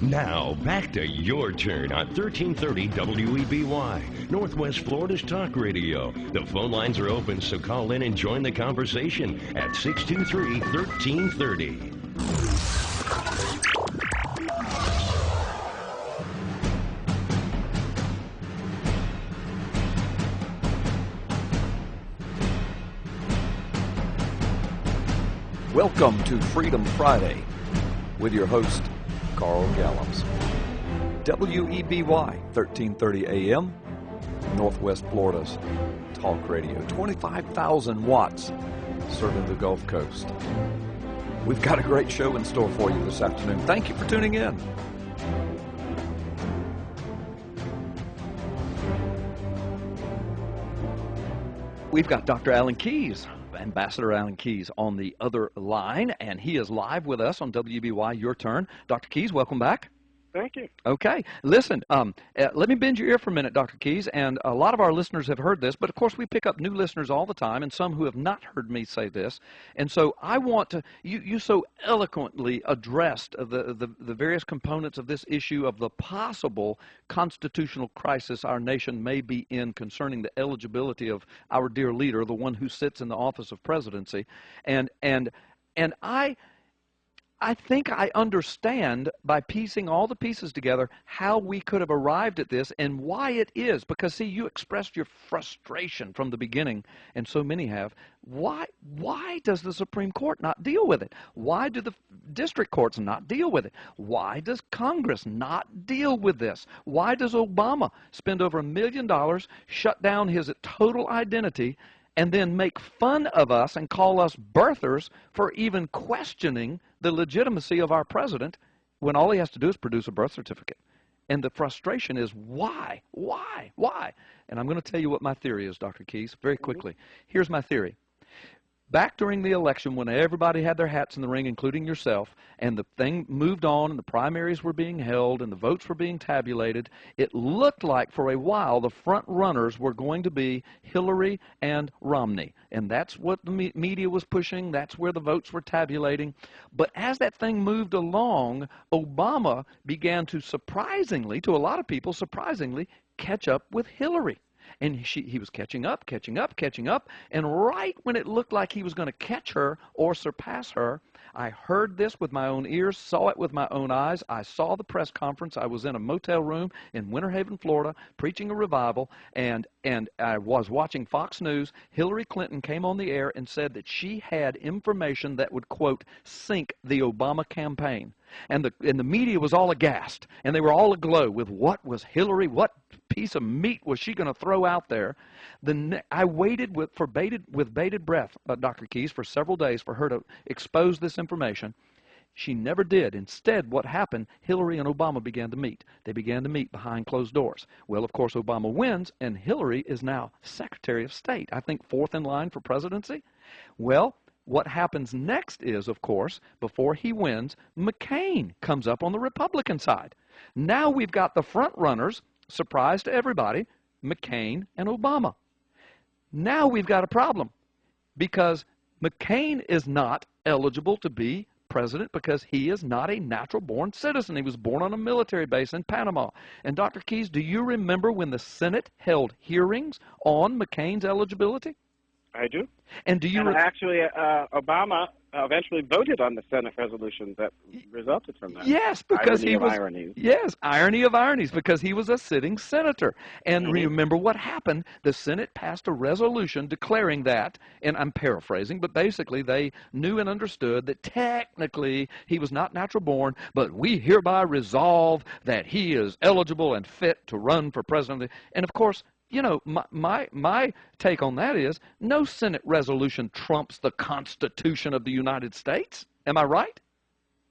Now, back to your turn on 1330 WEBY, Northwest Florida's talk radio. The phone lines are open, so call in and join the conversation at 623-1330. Welcome to Freedom Friday with your host, Carl Gallups. WEBY, 1330 AM, Northwest Florida's talk radio. 25,000 watts serving the Gulf Coast. We've got a great show in store for you this afternoon. Thank you for tuning in. We've got Dr. Alan Keyes, Ambassador Alan Keyes, on the other line, and he is live with us on WBY Your Turn. Dr. Keyes, welcome back. Thank you. Okay. Listen, let me bend your ear for a minute, Dr. Keyes, and a lot of our listeners have heard this, but of course we pick up new listeners all the time, and some who have not heard me say this. And so I want to, you so eloquently addressed the various components of this issue of the possible constitutional crisis our nation may be in concerning the eligibility of our dear leader, the one who sits in the office of presidency. And I think I understand, by piecing all the pieces together, how we could have arrived at this and why it is. Because, see, you expressed your frustration from the beginning, and so many have. Why does the Supreme Court not deal with it? Why do the district courts not deal with it? Why does Congress not deal with this? Why does Obama spend over $1 million, shut down his total identity, and then make fun of us and call us birthers for even questioning the legitimacy of our president when all he has to do is produce a birth certificate? And the frustration is, why? And I'm going to tell you what my theory is, Dr. Keyes, very quickly. Here's my theory. Back during the election, when everybody had their hats in the ring, including yourself, and the thing moved on and the primaries were being held and the votes were being tabulated, it looked like for a while the front runners were going to be Hillary and Romney. And that's what the media was pushing. That's where the votes were tabulating. But as that thing moved along, Obama began to surprisingly, to a lot of people, surprisingly, catch up with Hillary. And he was catching up, and right when it looked like he was going to catch her or surpass her, I heard this with my own ears, saw it with my own eyes. I saw the press conference. I was in a motel room in Winter Haven, Florida, preaching a revival, and I was watching Fox News. Hillary Clinton came on the air and said that she had information that would, quote, sink the Obama campaign. And the media was all aghast, and they were all aglow with what was Hillary, what piece of meat was she going to throw out there. I waited with bated breath, Dr. Keyes, for several days for her to expose this information. She never did. Instead, what happened, Hillary and Obama began to meet. They began to meet behind closed doors. Well, of course, Obama wins, and Hillary is now Secretary of State, I think fourth in line for presidency. Well, what happens next is, of course, before he wins, McCain comes up on the Republican side. Now we've got the front runners, surprise to everybody, McCain and Obama. Now we've got a problem because McCain is not eligible to be president because he is not a natural-born citizen. He was born on a military base in Panama. And Dr. Keyes, do you remember when the Senate held hearings on McCain's eligibility? I do. And do you actually, Obama eventually voted on the Senate resolution that resulted from that. Yes, because irony he was. Of ironies. Yes, irony of ironies, because he was a sitting senator. And remember what happened? The Senate passed a resolution declaring that, and I'm paraphrasing, but basically they knew and understood that technically he was not natural born, but we hereby resolve that he is eligible and fit to run for president. And of course, you know, my take on that is no Senate resolution trumps the Constitution of the United States. Am I right?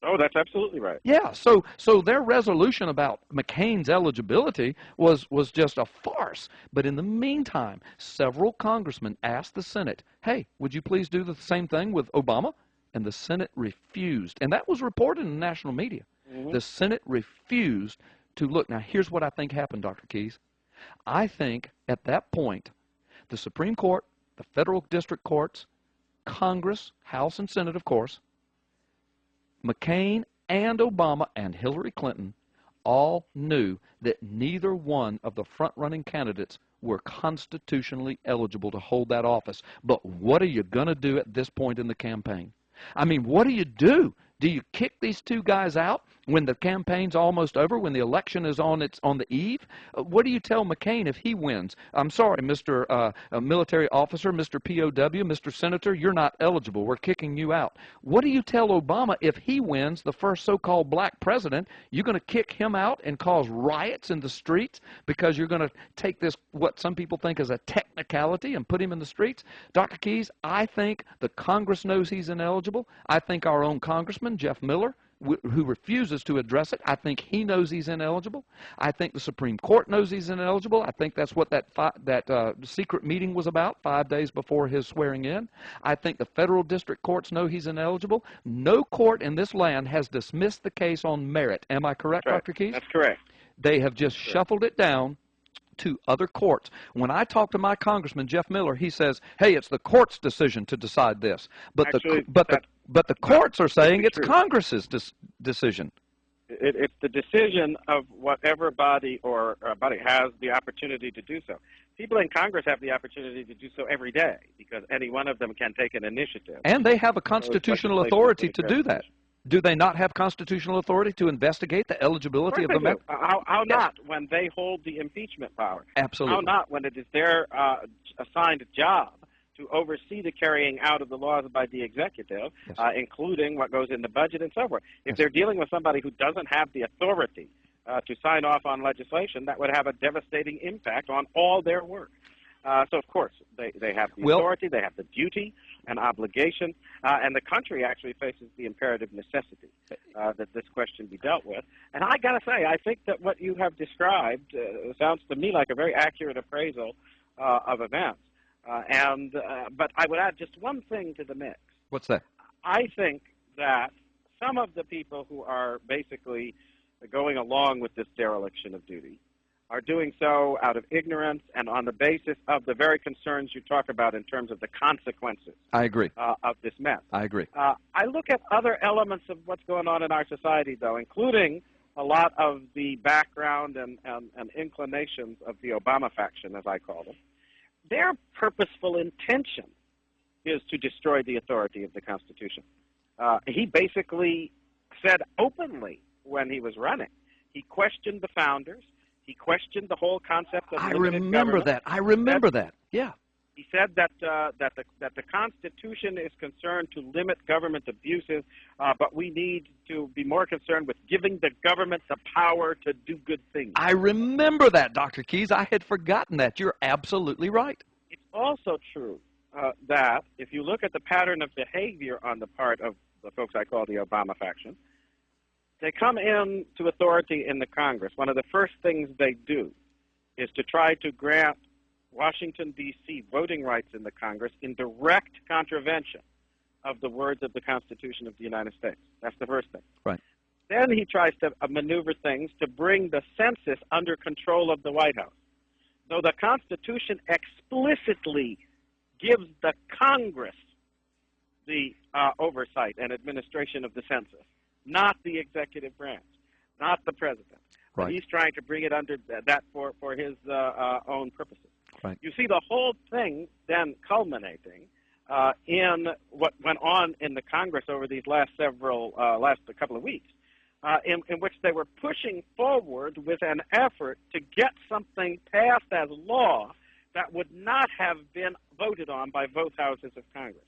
Oh, that's absolutely right. Yeah, so their resolution about McCain's eligibility was just a farce. But in the meantime, several congressmen asked the Senate, hey, would you please do the same thing with Obama? And the Senate refused. And that was reported in the national media. The Senate refused to look. Now, here's what I think happened, Dr. Keyes. I think at that point, the Supreme Court, the federal district courts, Congress, House and Senate, of course, McCain and Obama and Hillary Clinton all knew that neither one of the front-running candidates were constitutionally eligible to hold that office. But what are you going to do at this point in the campaign? I mean, what do you do? Do you kick these two guys out when the campaign's almost over, when the election is on the eve? What do you tell McCain if he wins? I'm sorry, Mr. Military Officer, Mr. POW, Mr. Senator, you're not eligible. We're kicking you out. What do you tell Obama if he wins, the first so-called black president? You're going to kick him out and cause riots in the streets because you're going to take this, what some people think is a technicality, and put him in the streets? Dr. Keyes, I think the Congress knows he's ineligible. I think our own Congressman, Jeff Miller, who refuses to address it, I think he knows he's ineligible. I think the Supreme Court knows he's ineligible. I think that's what that secret meeting was about 5 days before his swearing in. I think the federal district courts know he's ineligible. No court in this land has dismissed the case on merit. Am I correct, Dr. Keyes? That's correct. They have just shuffled it down to other courts. When I talk to my Congressman, Jeff Miller, he says, hey, it's the court's decision to decide this. But the courts are saying it's Congress's decision. It's the decision of whatever body or body has the opportunity to do so. People in Congress have the opportunity to do so every day because any one of them can take an initiative. And they have a constitutional authority to do that. Do they not have constitutional authority to investigate the eligibility of the members? How not when they hold the impeachment power? Absolutely. How not when it is their assigned job to oversee the carrying out of the laws by the executive, yes, including what goes in the budget and so forth. If yes, they're dealing with somebody who doesn't have the authority to sign off on legislation, that would have a devastating impact on all their work. So, of course, they have the authority, they have the duty and obligation, and the country actually faces the imperative necessity that this question be dealt with. And I got to say, I think that what you have described sounds to me like a very accurate appraisal of events. But I would add just one thing to the mix. What's that? I think that some of the people who are basically going along with this dereliction of duty are doing so out of ignorance and on the basis of the very concerns you talk about in terms of the consequences. I agree. Of this mess. I agree. I look at other elements of what's going on in our society, though, including a lot of the background and inclinations of the Obama faction, as I call them. Their purposeful intention is to destroy the authority of the Constitution. He basically said openly when he was running, he questioned the founders. He questioned the whole concept of limited government. I remember that. Yeah. He said that the Constitution is concerned to limit government abuses, but we need to be more concerned with giving the government the power to do good things. I remember that, Dr. Keyes. I had forgotten that. You're absolutely right. It's also true that if you look at the pattern of behavior on the part of the folks I call the Obama faction, they come in to authority in the Congress. One of the first things they do is to try to grant Washington, D.C. voting rights in the Congress in direct contravention of the words of the Constitution of the United States. That's the first thing. Right. Then he tries to maneuver things to bring the census under control of the White House. So the Constitution explicitly gives the Congress the oversight and administration of the census, not the executive branch, not the president. Right. But he's trying to bring it under that for his own purposes. Right. You see the whole thing then culminating in what went on in the Congress over these last couple of weeks, in which they were pushing forward with an effort to get something passed as law that would not have been voted on by both houses of Congress,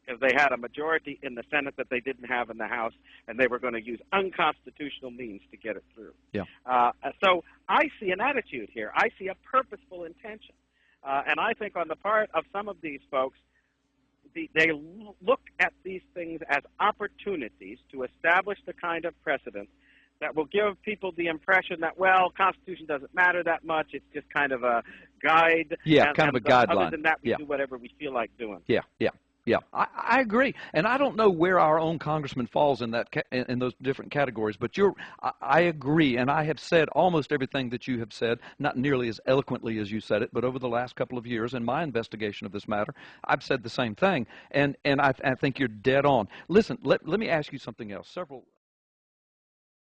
because they had a majority in the Senate that they didn't have in the House, and they were going to use unconstitutional means to get it through. Yeah. So I see an attitude here. I see a purposeful intention. And I think on the part of some of these folks, they look at these things as opportunities to establish the kind of precedent that will give people the impression that, well, Constitution doesn't matter that much. It's just kind of a guide. Yeah, kind of a guideline. Other than that, we do whatever we feel like doing. Yeah, yeah. Yeah, I agree, and I don't know where our own congressman falls in that in those different categories. But I agree, and I have said almost everything that you have said, not nearly as eloquently as you said it, but over the last couple of years in my investigation of this matter, I've said the same thing, and I think you're dead on. Listen, let me ask you something else. Several